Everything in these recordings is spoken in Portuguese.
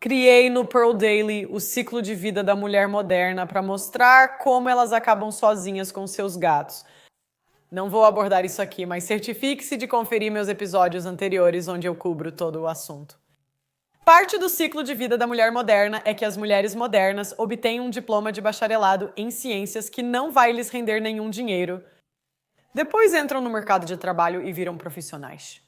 Criei no Pearl Daily o ciclo de vida da mulher moderna para mostrar como elas acabam sozinhas com seus gatos. Não vou abordar isso aqui, mas certifique-se de conferir meus episódios anteriores onde eu cubro todo o assunto. Parte do ciclo de vida da mulher moderna é que as mulheres modernas obtêm um diploma de bacharelado em ciências que não vai lhes render nenhum dinheiro. Depois entram no mercado de trabalho e viram profissionais.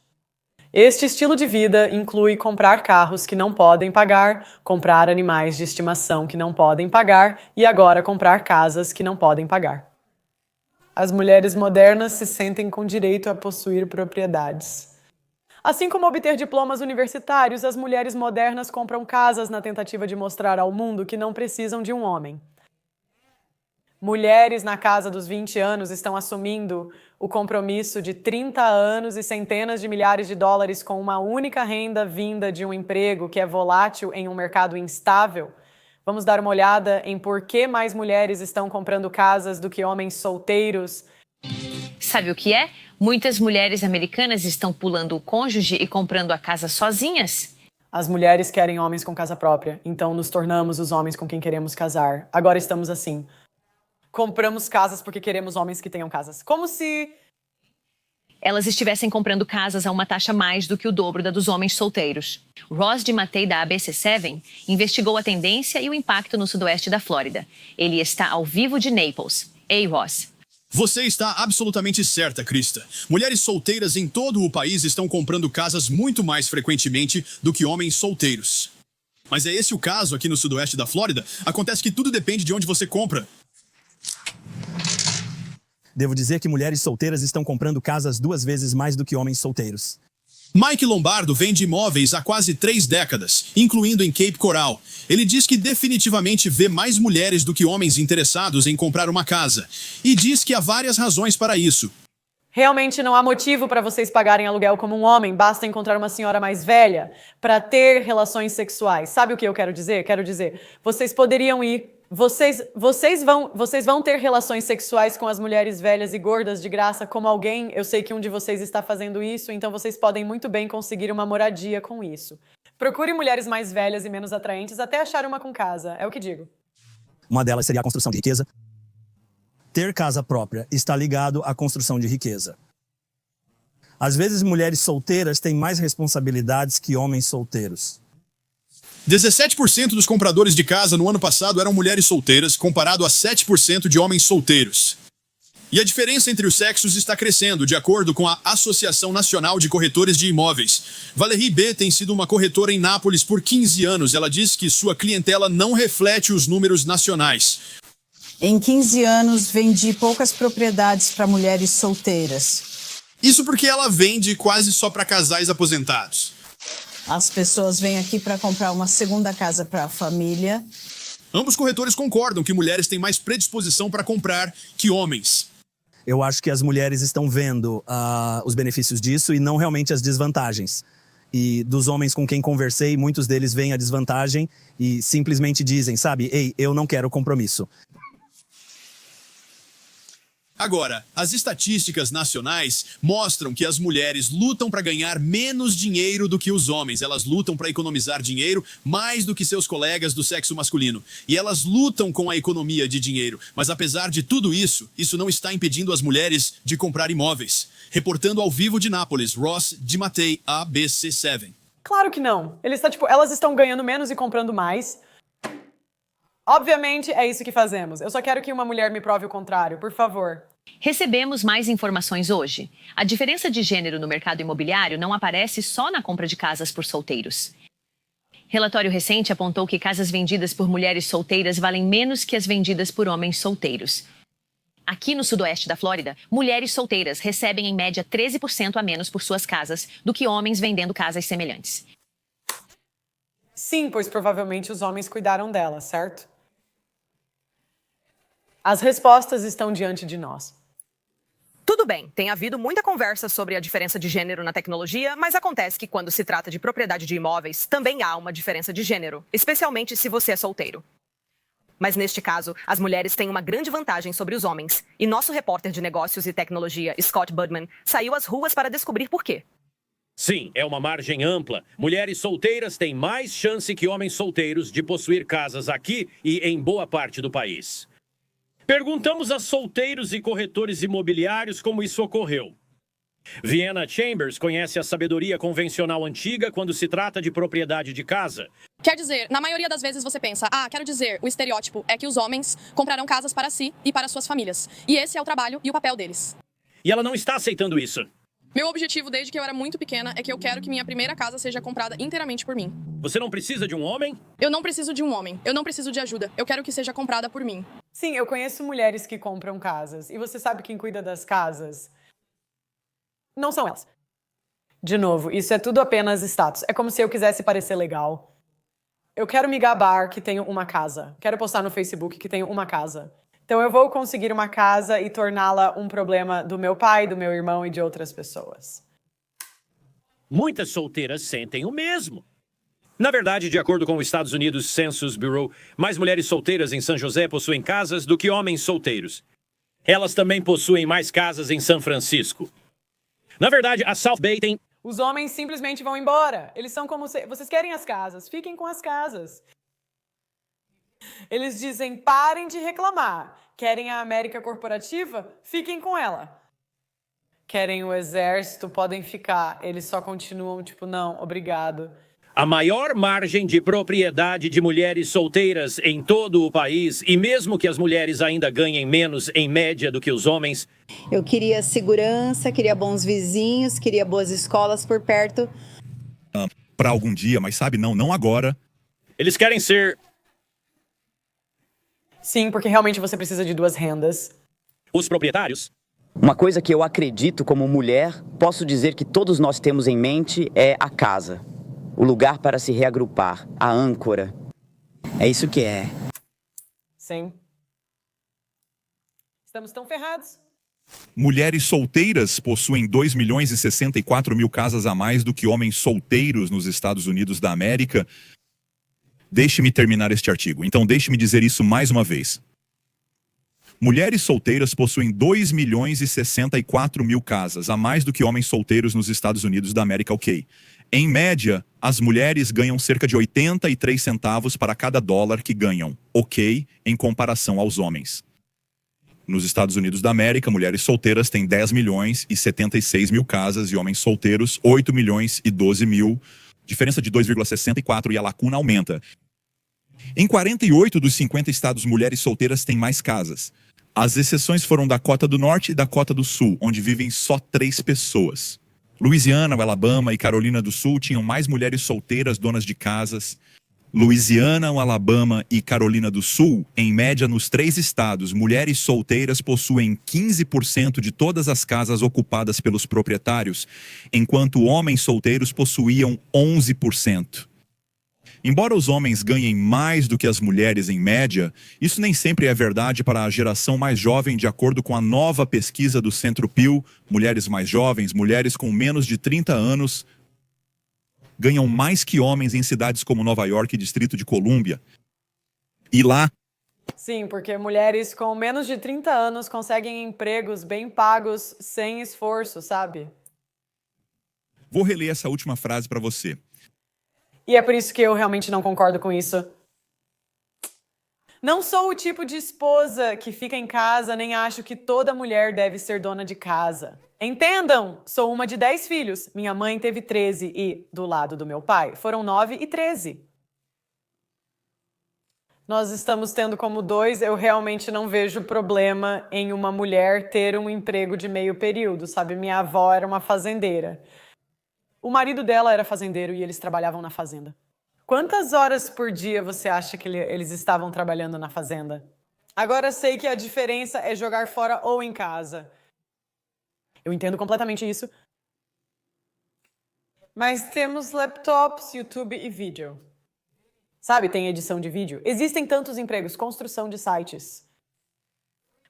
Este estilo de vida inclui comprar carros que não podem pagar, comprar animais de estimação que não podem pagar e agora comprar casas que não podem pagar. As mulheres modernas se sentem com direito a possuir propriedades. Assim como obter diplomas universitários, as mulheres modernas compram casas na tentativa de mostrar ao mundo que não precisam de um homem. Mulheres na casa dos 20 anos estão assumindo o compromisso de 30 anos e centenas de milhares de dólares com uma única renda vinda de um emprego que é volátil em um mercado instável. Vamos dar uma olhada em por que mais mulheres estão comprando casas do que homens solteiros. Sabe o que é? Muitas mulheres americanas estão pulando o cônjuge e comprando a casa sozinhas. As mulheres querem homens com casa própria, então nos tornamos os homens com quem queremos casar. Agora estamos assim. Compramos casas porque queremos homens que tenham casas. Como se elas estivessem comprando casas a uma taxa mais do que o dobro da dos homens solteiros. Ross DiMattei, da ABC7, investigou a tendência e o impacto no sudoeste da Flórida. Ele está ao vivo de Naples. Ei, Ross. Você está absolutamente certa, Krista. Mulheres solteiras em todo o país estão comprando casas muito mais frequentemente do que homens solteiros. Mas é esse o caso aqui no sudoeste da Flórida? Acontece que tudo depende de onde você compra. Devo dizer que mulheres solteiras estão comprando casas 2 vezes mais do que homens solteiros. Mike Lombardo vende imóveis há quase 3 décadas, incluindo em Cape Coral. Ele diz que definitivamente vê mais mulheres do que homens interessados em comprar uma casa. E diz que há várias razões para isso. realmente não há motivo para vocês pagarem aluguel como um homem, basta encontrar uma senhora mais velha para ter relações sexuais. Sabe o que eu quero dizer? Quero dizer, vocês poderiam ir, vocês vão ter relações sexuais com as mulheres velhas e gordas de graça como alguém, eu sei que um de vocês está fazendo isso, então vocês podem muito bem conseguir uma moradia com isso. Procure mulheres mais velhas e menos atraentes até achar uma com casa, é o que digo. Uma delas seria a construção de riqueza. Ter casa própria está ligado à construção de riqueza. Às vezes, mulheres solteiras têm mais responsabilidades que homens solteiros. 17% dos compradores de casa no ano passado eram mulheres solteiras, comparado a 7% de homens solteiros. E a diferença entre os sexos está crescendo, de acordo com a Associação Nacional de Corretores de Imóveis. Valérie B. tem sido uma corretora em Nápoles por 15 anos. Ela diz que sua clientela não reflete os números nacionais. Em 15 anos, vendi poucas propriedades para mulheres solteiras. Isso porque ela vende quase só para casais aposentados. As pessoas vêm aqui para comprar uma segunda casa para a família. Ambos corretores concordam que mulheres têm mais predisposição para comprar que homens. Eu acho que as mulheres estão vendo os benefícios disso e não realmente as desvantagens. E dos homens com quem conversei, muitos deles veem a desvantagem e simplesmente dizem, sabe, ei, eu não quero compromisso. Agora, as estatísticas nacionais mostram que as mulheres lutam para ganhar menos dinheiro do que os homens. Elas lutam para economizar dinheiro mais do que seus colegas do sexo masculino. E elas lutam com a economia de dinheiro. Mas apesar de tudo isso, isso não está impedindo as mulheres de comprar imóveis. Reportando ao vivo de Nápoles, Ross DiMattei, ABC7. Claro que não. Elas estão ganhando menos e comprando mais. Obviamente é isso que fazemos. Eu só quero que uma mulher me prove o contrário, por favor. Recebemos mais informações hoje. A diferença de gênero no mercado imobiliário não aparece só na compra de casas por solteiros. Relatório recente apontou que casas vendidas por mulheres solteiras valem menos que as vendidas por homens solteiros. Aqui no sudoeste da Flórida, mulheres solteiras recebem em média 13% a menos por suas casas do que homens vendendo casas semelhantes. Sim, pois provavelmente os homens cuidaram dela, certo? As respostas estão diante de nós. Tudo bem, tem havido muita conversa sobre a diferença de gênero na tecnologia, mas acontece que quando se trata de propriedade de imóveis, também há uma diferença de gênero, especialmente se você é solteiro. Mas neste caso, as mulheres têm uma grande vantagem sobre os homens, e nosso repórter de negócios e tecnologia, Scott Budman, saiu às ruas para descobrir por quê. Sim, é uma margem ampla. Mulheres solteiras têm mais chance que homens solteiros de possuir casas aqui e em boa parte do país. Perguntamos a solteiros e corretores imobiliários como isso ocorreu. Vienna Chambers conhece a sabedoria convencional antiga quando se trata de propriedade de casa. Quer dizer, na maioria das vezes você pensa, quero dizer, o estereótipo é que os homens comprarão casas para si e para suas famílias. E esse é o trabalho e o papel deles. E ela não está aceitando isso. Meu objetivo desde que eu era muito pequena é que eu quero que minha primeira casa seja comprada inteiramente por mim. Você não precisa de um homem? Eu não preciso de um homem. Eu não preciso de ajuda. Eu quero que seja comprada por mim. Sim, eu conheço mulheres que compram casas. E você sabe quem cuida das casas? Não são elas. De novo, isso é tudo apenas status. É como se eu quisesse parecer legal. Eu quero me gabar que tenho uma casa. Quero postar no Facebook que tenho uma casa. Então eu vou conseguir uma casa e torná-la um problema do meu pai, do meu irmão e de outras pessoas. Muitas solteiras sentem o mesmo. Na verdade, de acordo com os Estados Unidos Census Bureau, mais mulheres solteiras em São José possuem casas do que homens solteiros. Elas também possuem mais casas em São Francisco. Na verdade, a South Bay tem... Os homens simplesmente vão embora. Eles são como... Vocês querem as casas? Fiquem com as casas. Eles dizem, parem de reclamar. Querem a América corporativa? Fiquem com ela. Querem o exército? Podem ficar. Eles só continuam, tipo, não, obrigado. A maior margem de propriedade de mulheres solteiras em todo o país, e mesmo que as mulheres ainda ganhem menos em média do que os homens. Eu queria segurança, queria bons vizinhos, queria boas escolas por perto. Para algum dia, mas sabe, não agora. Eles querem ser... Sim, porque realmente você precisa de duas rendas. Os proprietários. Uma coisa que eu acredito como mulher, posso dizer que todos nós temos em mente é a casa. O lugar para se reagrupar, a âncora. É isso que é. Sim. Estamos tão ferrados. Mulheres solteiras possuem 2.064.000 casas a mais do que homens solteiros nos Estados Unidos da América. Deixe-me terminar este artigo. Então deixe-me dizer isso mais uma vez. Mulheres solteiras possuem 2.064.000 casas, a mais do que homens solteiros nos Estados Unidos da América, ok. Em média, as mulheres ganham cerca de 83 centavos para cada dólar que ganham, ok, em comparação aos homens. Nos Estados Unidos da América, mulheres solteiras têm 10.076.000 casas e homens solteiros 8.012.000, diferença de 2,64 e a lacuna aumenta. Em 48 dos 50 estados, mulheres solteiras têm mais casas. As exceções foram Dakota do Norte e Dakota do Sul, onde vivem só 3 pessoas. Louisiana, Alabama e Carolina do Sul tinham mais mulheres solteiras donas de casas. Louisiana, Alabama e Carolina do Sul, em média nos 3 estados, mulheres solteiras possuem 15% de todas as casas ocupadas pelos proprietários, enquanto homens solteiros possuíam 11%. Embora os homens ganhem mais do que as mulheres em média, isso nem sempre é verdade para a geração mais jovem, de acordo com a nova pesquisa do Centro Pew. Mulheres mais jovens, mulheres com menos de 30 anos, ganham mais que homens em cidades como Nova York e Distrito de Colômbia. E lá... Sim, porque mulheres com menos de 30 anos conseguem empregos bem pagos sem esforço, sabe? Vou reler essa última frase para você. E é por isso que eu realmente não concordo com isso. Não sou o tipo de esposa que fica em casa, nem acho que toda mulher deve ser dona de casa. Entendam, sou uma de 10 filhos. Minha mãe teve 13 e, do lado do meu pai, foram 9 e 13. Nós estamos tendo como 2, eu realmente não vejo problema em uma mulher ter um emprego de meio período, sabe? Minha avó era uma fazendeira. O marido dela era fazendeiro e eles trabalhavam na fazenda. Quantas horas por dia você acha que eles estavam trabalhando na fazenda? Agora sei que a diferença é jogar fora ou em casa. Eu entendo completamente isso. Mas temos laptops, YouTube e vídeo. Sabe, tem edição de vídeo. Existem tantos empregos, construção de sites.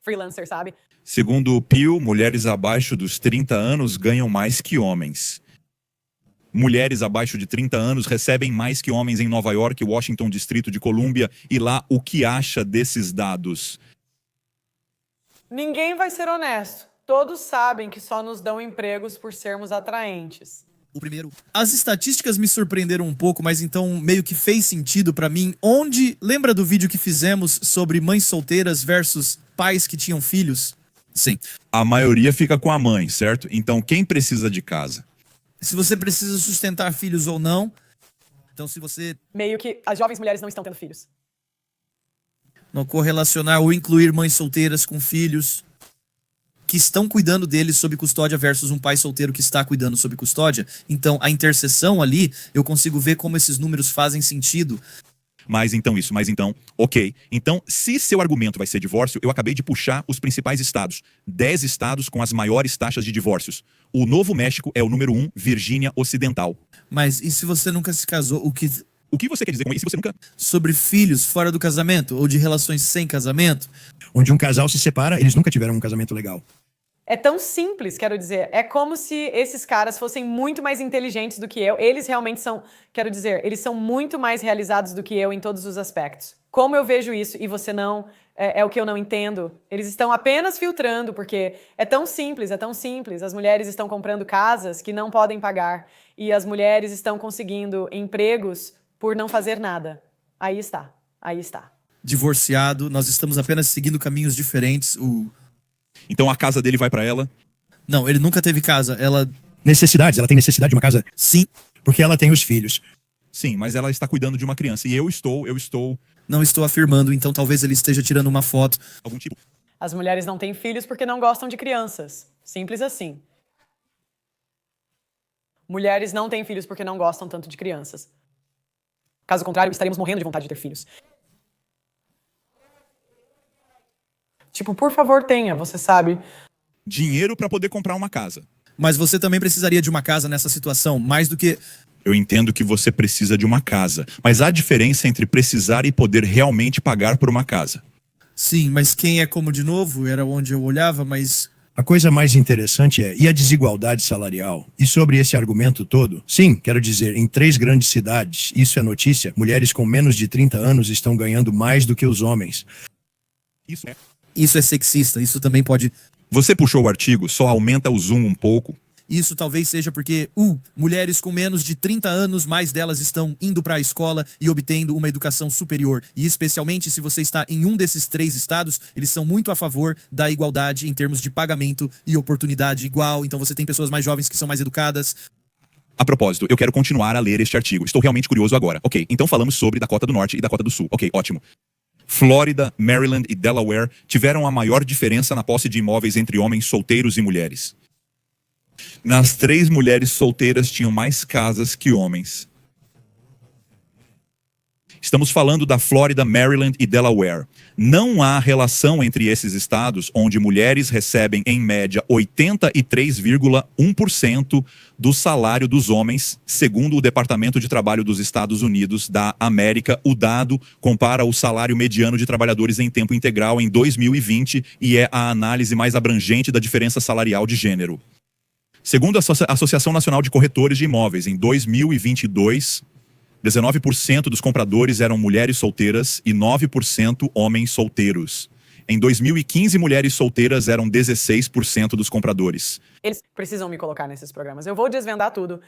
Freelancer, sabe? Segundo o Pew, mulheres abaixo dos 30 anos ganham mais que homens. Mulheres abaixo de 30 anos recebem mais que homens em Nova York, Washington, Distrito de Colômbia. E lá, o que acha desses dados? Ninguém vai ser honesto. Todos sabem que só nos dão empregos por sermos atraentes. O primeiro. As estatísticas me surpreenderam um pouco, mas então meio que fez sentido pra mim. Lembra do vídeo que fizemos sobre mães solteiras versus pais que tinham filhos? Sim. A maioria fica com a mãe, certo? Então quem precisa de casa? Se você precisa sustentar filhos ou não. Então se você... Meio que as jovens mulheres não estão tendo filhos. Não correlacionar ou incluir mães solteiras com filhos que estão cuidando deles sob custódia versus um pai solteiro que está cuidando sob custódia. Então, a interseção ali, eu consigo ver como esses números fazem sentido. Mas então, ok. Então, se seu argumento vai ser divórcio, eu acabei de puxar os principais estados. 10 estados com as maiores taxas de divórcios. O Novo México é o número 1, Virgínia Ocidental. Mas e se você nunca se casou? O que você quer dizer com isso? Se você nunca... Sobre filhos fora do casamento ou de relações sem casamento? Onde um casal se separa, eles nunca tiveram um casamento legal. É tão simples, quero dizer. É como se esses caras fossem muito mais inteligentes do que eu. Eles realmente são, quero dizer, eles são muito mais realizados do que eu em todos os aspectos. Como eu vejo isso e você não, é o que eu não entendo. Eles estão apenas filtrando, porque é tão simples, é tão simples. As mulheres estão comprando casas que não podem pagar. E as mulheres estão conseguindo empregos por não fazer nada. Aí está, aí está. Divorciado, nós estamos apenas seguindo caminhos diferentes. Então a casa dele vai pra ela? Não, ele nunca teve casa. Necessidades, ela tem necessidade de uma casa? Sim. Porque ela tem os filhos. Sim, mas ela está cuidando de uma criança. E eu estou... Não estou afirmando, então talvez ele esteja tirando uma foto. Algum tipo. As mulheres não têm filhos porque não gostam de crianças. Simples assim. Mulheres não têm filhos porque não gostam tanto de crianças. Caso contrário, estaríamos morrendo de vontade de ter filhos. Tipo, por favor, tenha, você sabe. Dinheiro pra poder comprar uma casa. Mas você também precisaria de uma casa nessa situação, mais do que... Eu entendo que você precisa de uma casa, mas há diferença entre precisar e poder realmente pagar por uma casa. Sim, mas quem é como de novo? Era onde eu olhava, mas... A coisa mais interessante e a desigualdade salarial? E sobre esse argumento todo? Sim, quero dizer, em 3 grandes cidades, isso é notícia, mulheres com menos de 30 anos estão ganhando mais do que os homens. Isso é sexista, isso também pode... Você puxou o artigo, só aumenta o zoom um pouco. Isso talvez seja porque, mulheres com menos de 30 anos, mais delas estão indo para a escola e obtendo uma educação superior. E especialmente se você está em um desses 3 estados, eles são muito a favor da igualdade em termos de pagamento e oportunidade igual. Então você tem pessoas mais jovens que são mais educadas. A propósito, eu quero continuar a ler este artigo. Estou realmente curioso agora. Ok, então falamos sobre Dakota do Norte e Dakota do Sul. Ok, ótimo. Flórida, Maryland e Delaware tiveram a maior diferença na posse de imóveis entre homens solteiros e mulheres. Nas 3 mulheres solteiras tinham mais casas que homens. Estamos falando da Flórida, Maryland e Delaware. Não há relação entre esses estados, onde mulheres recebem, em média, 83,1% do salário dos homens, segundo o Departamento de Trabalho dos Estados Unidos da América. O dado compara o salário mediano de trabalhadores em tempo integral em 2020 e é a análise mais abrangente da diferença salarial de gênero. Segundo a Associação Nacional de Corretores de Imóveis, em 2022... 19% dos compradores eram mulheres solteiras e 9% homens solteiros. Em 2015, mulheres solteiras eram 16% dos compradores. Eles precisam me colocar nesses programas. Eu vou desvendar tudo.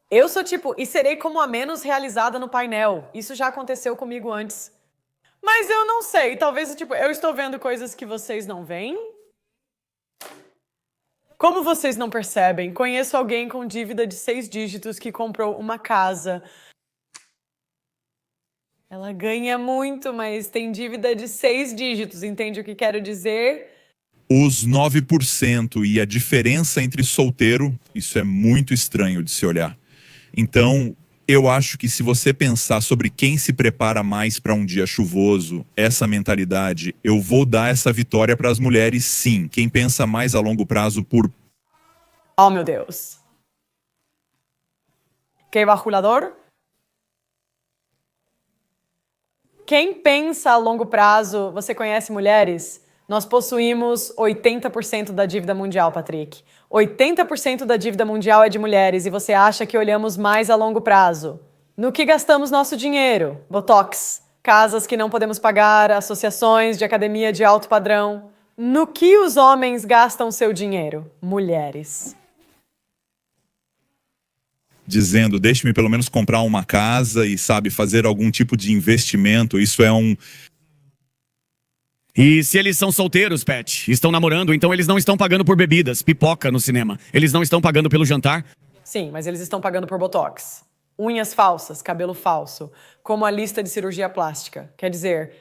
Eu sou e serei como a menos realizada no painel. Isso já aconteceu comigo antes. Mas eu não sei, talvez, eu estou vendo coisas que vocês não veem. Como vocês não percebem, conheço alguém com dívida de 6 dígitos que comprou uma casa. Ela ganha muito, mas tem dívida de 6 dígitos, entende o que quero dizer? Os 9% e a diferença entre solteiro, isso é muito estranho de se olhar. Então, eu acho que se você pensar sobre quem se prepara mais para um dia chuvoso, essa mentalidade, eu vou dar essa vitória para as mulheres, sim. Quem pensa mais a longo prazo por... Oh, meu Deus. Que bajulador? Quem pensa a longo prazo, você conhece mulheres? Nós possuímos 80% da dívida mundial, Patrick. 80% da dívida mundial é de mulheres e você acha que olhamos mais a longo prazo. No que gastamos nosso dinheiro? Botox, casas que não podemos pagar, associações de academia de alto padrão. No que os homens gastam seu dinheiro? Mulheres. dizendo, deixe-me pelo menos comprar uma casa e, sabe, fazer algum tipo de investimento. Isso é um... E se eles são solteiros, Pat, estão namorando, então eles não estão pagando por bebidas, pipoca no cinema. Eles não estão pagando pelo jantar. Sim, mas eles estão pagando por botox, unhas falsas, cabelo falso, como a lista de cirurgia plástica. Quer dizer,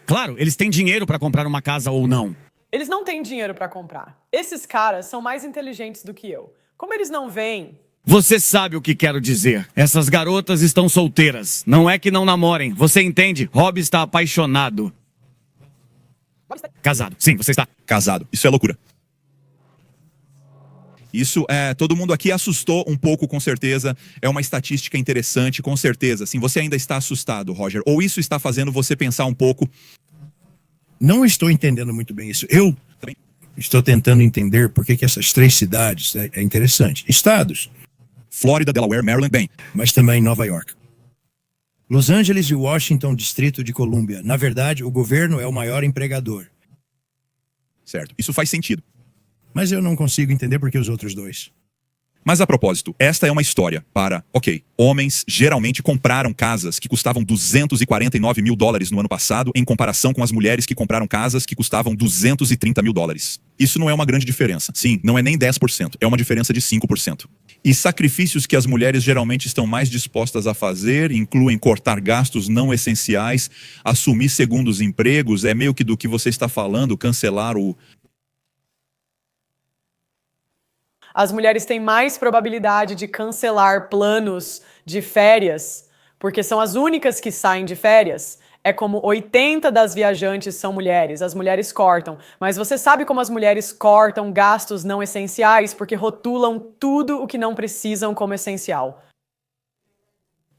Claro, eles têm dinheiro para comprar uma casa ou não. eles não têm dinheiro pra comprar. Esses caras são mais inteligentes do que eu. Como eles não veem, Você sabe o que quero dizer. Essas garotas estão solteiras. Não é que não namorem. Você entende? Rob está apaixonado. Casado. Sim, você está. Casado. Isso é loucura. Isso é, todo mundo aqui assustou um pouco, com certeza. É uma estatística interessante, com certeza. Sim, você ainda está assustado, Roger. Ou isso está fazendo você pensar um pouco. Não estou entendendo muito bem isso. Eu estou tentando entender por que essas 3 cidades é interessante. Estados. Flórida, Delaware, Maryland, bem. Mas também Nova York. Los Angeles e Washington, Distrito de Colômbia. Na verdade, o governo é o maior empregador. Certo, isso faz sentido. Mas eu não consigo entender por que os outros 2. Mas a propósito, esta é uma história para, homens geralmente compraram casas que custavam $249 mil no ano passado, em comparação com as mulheres que compraram casas que custavam $230 mil. Isso não é uma grande diferença. Sim, não é nem 10%, é uma diferença de 5%. E sacrifícios que as mulheres geralmente estão mais dispostas a fazer incluem cortar gastos não essenciais, assumir segundos empregos, é meio que do que você está falando, cancelar o... as mulheres têm mais probabilidade de cancelar planos de férias, porque são as únicas que saem de férias. É como 80 das viajantes são mulheres, as mulheres cortam. Mas você sabe como as mulheres cortam gastos não essenciais? Porque rotulam tudo o que não precisam como essencial.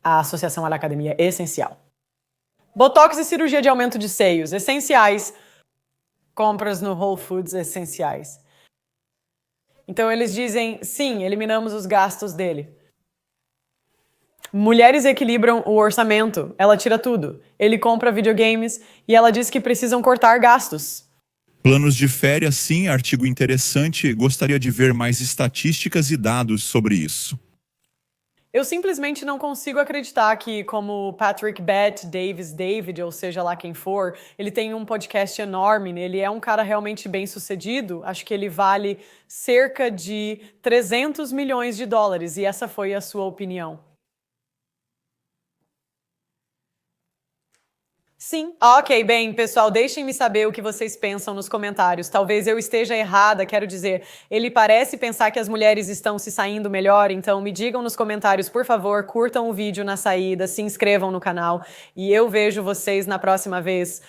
A associação à academia é essencial. Botox e cirurgia de aumento de seios, essenciais. Compras no Whole Foods, essenciais. Então eles dizem, sim, eliminamos os gastos dele. Mulheres equilibram o orçamento, ela tira tudo. Ele compra videogames e ela diz que precisam cortar gastos. Planos de férias, sim, artigo interessante. Gostaria de ver mais estatísticas e dados sobre isso. Eu simplesmente não consigo acreditar que, como Patrick Bet David, ou seja lá quem for, ele tem um podcast enorme, ele é um cara realmente bem sucedido, acho que ele vale cerca de $300 milhões, e essa foi a sua opinião. Sim. Ok, bem, pessoal, deixem-me saber o que vocês pensam nos comentários. Talvez eu esteja errada, quero dizer, ele parece pensar que as mulheres estão se saindo melhor, então me digam nos comentários, por favor, curtam o vídeo na saída, se inscrevam no canal e eu vejo vocês na próxima vez.